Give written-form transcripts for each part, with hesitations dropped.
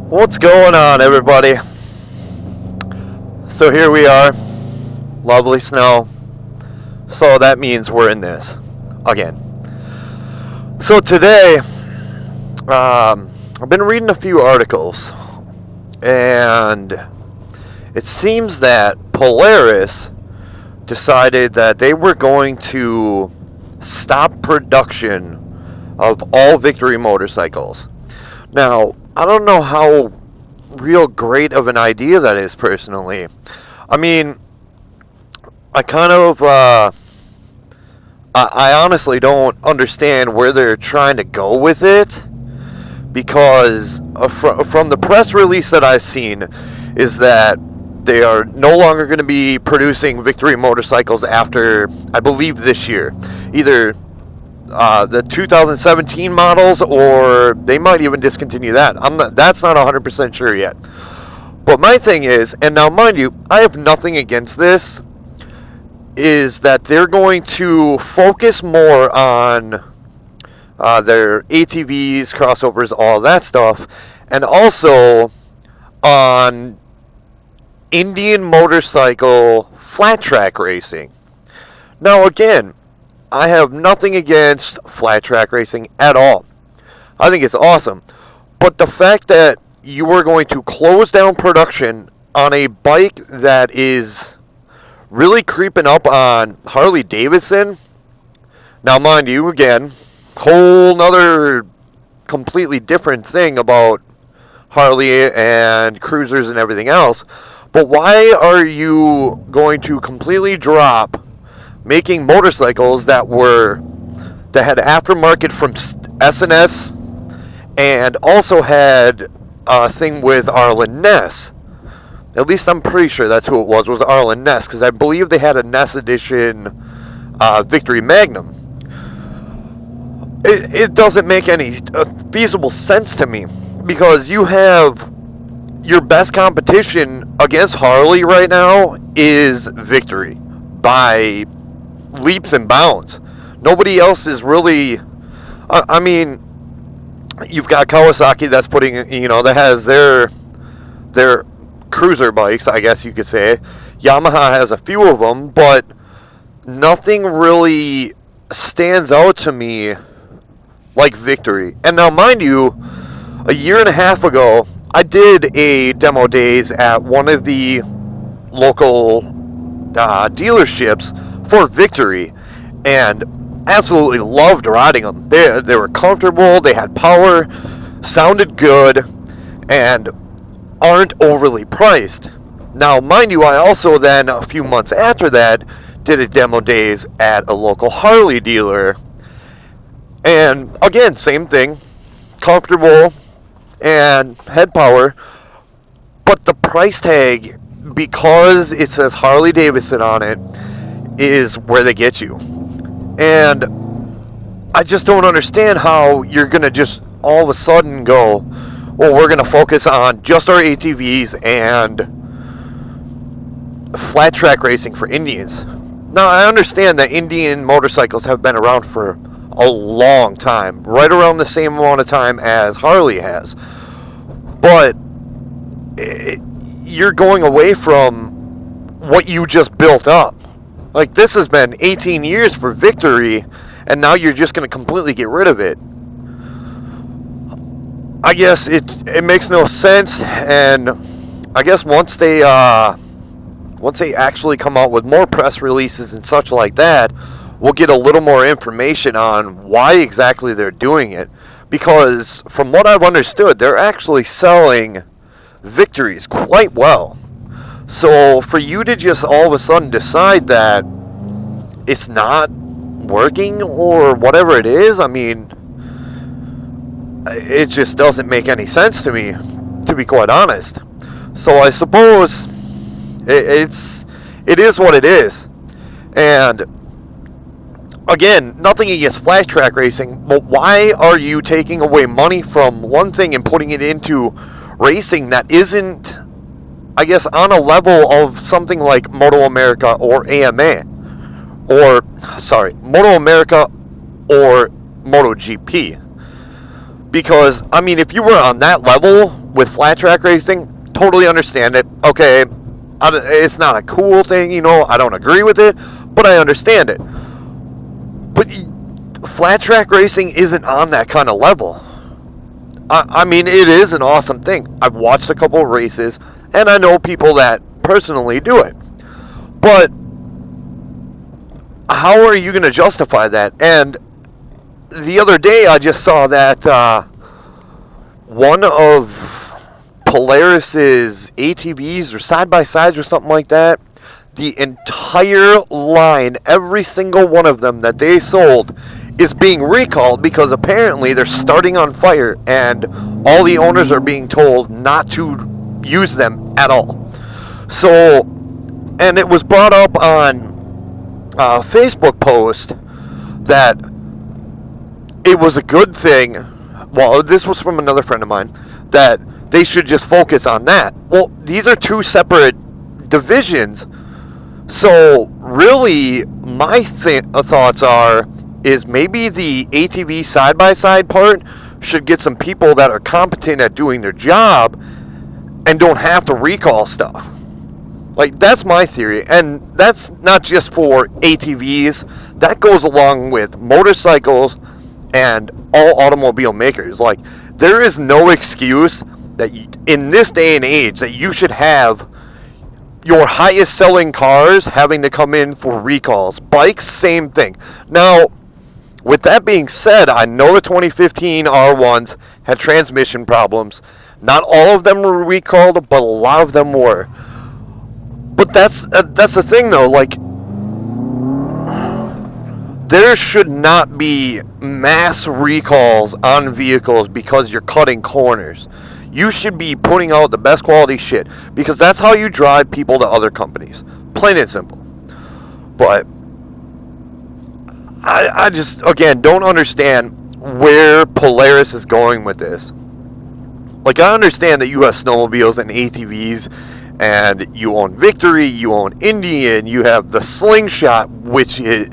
What's going on, everybody? So here we are, lovely snow. So that means we're in this again. So today, I've been reading a few articles, and it seems that Polaris decided that they were going to stop production of all Victory motorcycles. Now, I don't know how real great of an idea that is personally. I mean, I kind of, I honestly don't understand where they're trying to go with it, because from the press release that I've seen is that they are no longer going to be producing Victory motorcycles after, I believe, this year. Either the 2017 models, or they might even discontinue that. That's not 100% sure yet. But my thing is, and now mind you, I have nothing against this, is that they're going to focus more on their ATVs, crossovers, all that stuff, and also on Indian motorcycle flat track racing. Now again, I have nothing against flat track racing at all. I think it's awesome. But the fact that you are going to close down production on a bike that is really creeping up on Harley Davidson. Now mind you, again, whole nother completely different thing about Harley and cruisers and everything else. But why are you going to completely drop making motorcycles that had aftermarket from S&S, and also had a thing with Arlen Ness? At least I'm pretty sure that's who it was Arlen Ness, because I believe they had a Ness edition Victory Magnum. It doesn't make any feasible sense to me, because you have your best competition against Harley right now is Victory by leaps and bounds. Nobody else is really, I mean, you've got Kawasaki that's putting, that has their cruiser bikes, I guess you could say. Yamaha has a few of them, but nothing really stands out to me like Victory. And now mind you, a year and a half ago, I did a demo days at one of the local dealerships for Victory, and absolutely loved riding them. They were comfortable, they had power, sounded good, and aren't overly priced. Now, mind you, I also then, a few months after that, did a demo days at a local Harley dealer, and again, same thing, comfortable and head power, but the price tag, because it says Harley Davidson on it, is where they get you. And I just don't understand how you're going to just all of a sudden go, well, we're going to focus on just our ATVs and flat track racing for Indians. Now, I understand that Indian motorcycles have been around for a long time, right around the same amount of time as Harley has. But you're going away from what you just built up. Like, this has been 18 years for Victory, and now you're just going to completely get rid of it. I guess it makes no sense, and I guess once they actually come out with more press releases and such like that, we'll get a little more information on why exactly they're doing it. Because from what I've understood, they're actually selling Victories quite well. So for you to just all of a sudden decide that it's not working or whatever it is, I mean, it just doesn't make any sense to me, to be quite honest. So I suppose it is what it is. And again, nothing against flat track racing, but why are you taking away money from one thing and putting it into racing that isn't, I guess, on a level of something like Moto America or AMA? Or, sorry, Moto America or MotoGP. Because, I mean, if you were on that level with flat track racing, totally understand it. Okay, it's not a cool thing, you know, I don't agree with it, but I understand it. But flat track racing isn't on that kind of level. I mean, it is an awesome thing. I've watched a couple of races, and I know people that personally do it. But how are you going to justify that? And the other day, I just saw that one of Polaris's ATVs or side-by-sides or something like that, the entire line, every single one of them that they sold, is being recalled because apparently they're starting on fire and all the owners are being told not to use them at all. So, and it was brought up on a Facebook post that it was a good thing. Well, this was from another friend of mine, that they should just focus on that. Well, these are two separate divisions. So really, my thoughts is maybe the ATV side-by-side part should get some people that are competent at doing their job and don't have to recall stuff. Like, that's my theory. And that's not just for ATVs. That goes along with motorcycles and all automobile makers. Like, there is no excuse that in this day and age that you should have your highest selling cars having to come in for recalls. Bikes, same thing. Now, with that being said, I know the 2015 R1s had transmission problems. Not all of them were recalled, but a lot of them were. But that's the thing, though. Like, there should not be mass recalls on vehicles because you're cutting corners. You should be putting out the best quality shit because that's how you drive people to other companies. Plain and simple. But I just, again, don't understand where Polaris is going with this. Like, I understand that you have snowmobiles and ATVs, and you own Victory, you own Indian, you have the Slingshot, which is,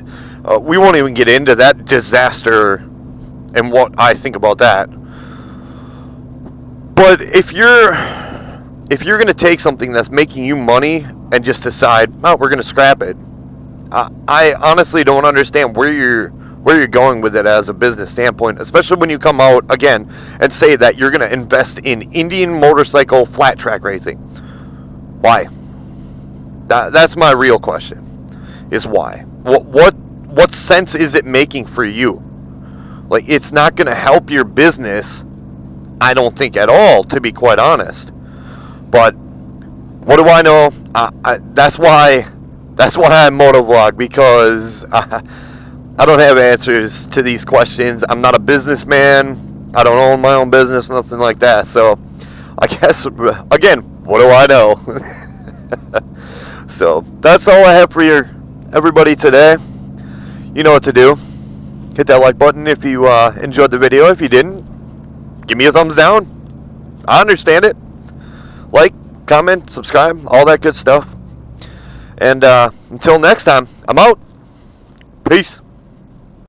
we won't even get into that disaster and what I think about that. But if you're going to take something that's making you money and just decide, oh, we're going to scrap it, I honestly don't understand where you're going with it as a business standpoint, especially when you come out again and say that you're going to invest in Indian motorcycle flat track racing. Why? That's my real question. Is why? What sense is it making for you? Like, it's not going to help your business, I don't think, at all, to be quite honest. But what do I know? That's why I motovlog, because I don't have answers to these questions. I'm not a businessman. I don't own my own business, nothing like that. So I guess, again, what do I know? So that's all I have for everybody today. You know what to do. Hit that like button if you enjoyed the video. If you didn't, give me a thumbs down. I understand it. Like, comment, subscribe, all that good stuff. And until next time, I'm out. Peace.